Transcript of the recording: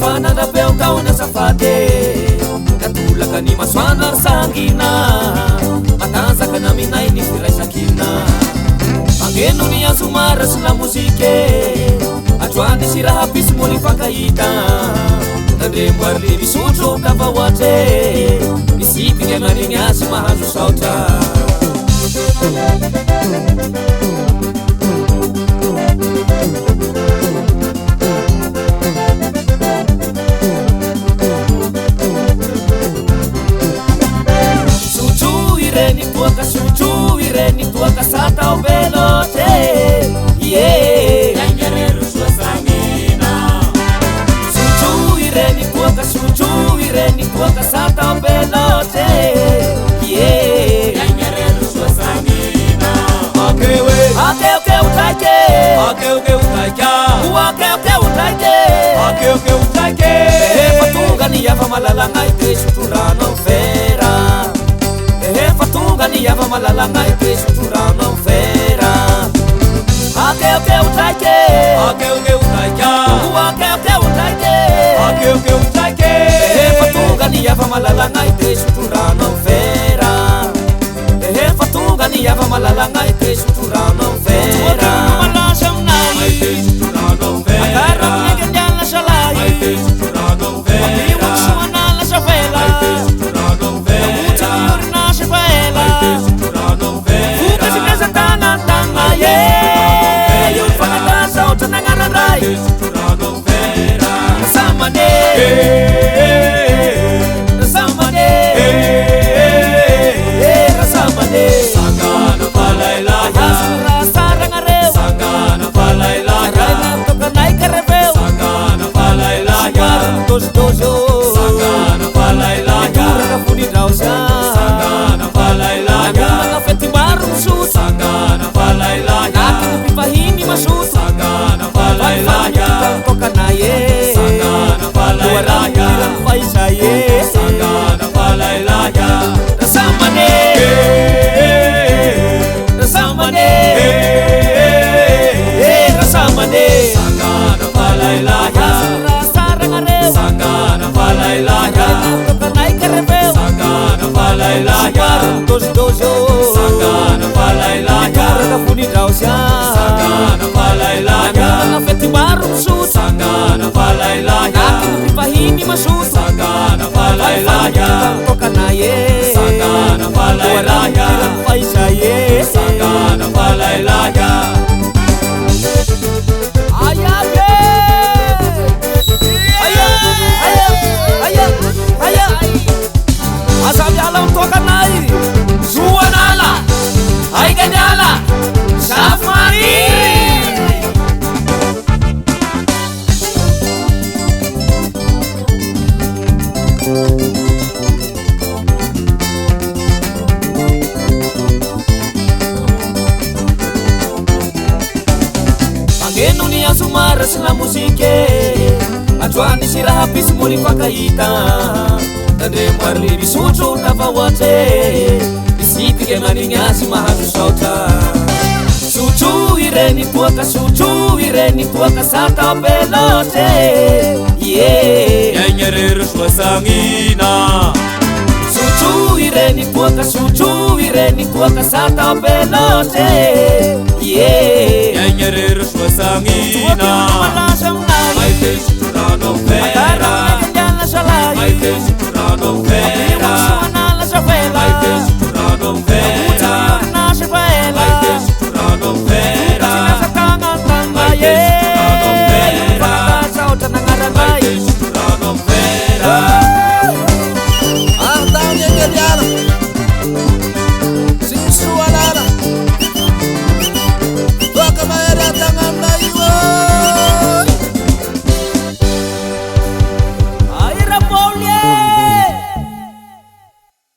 fana da bel tauna safade natulaka ni maswana sangina matanzaka na minai ni firaisakina angeno ni azumara sina muzike atwani siraha pisi moli fakaita nandrembo arli misotro tavawate misipiny amaniny azy mahazo saotra suju ireni tuaka sata obelote yeah yanyareru swasangina suju ireni tuaka sata obelote yeah yanyareru swasangina akewe akeuke utake akeuke utaka akeuke utake akeuke utake fatunga ni yava malalanga itesuturano fera fatunga ni yava malalanga itesuturano fera akeuke utake akeuke utaka akeuke utake akeuke utake fatunga ni yava malalanga itesuturano fera fatunga ni yava malalanga itesuturano fera malashamna itesuturano fera akaram nyala shalai itesuturano fera akiwa shwana la shafela itesuturano fera la musique atwani siraha pisi moli fakaita nandrembo arli misotro tavawate misipike maniny azy mahazo saotra suju ireni tuaka sata belote yeah yanyareru swasangina suju ireni tuaka sata belote yeah yanyareru swasangina malashamna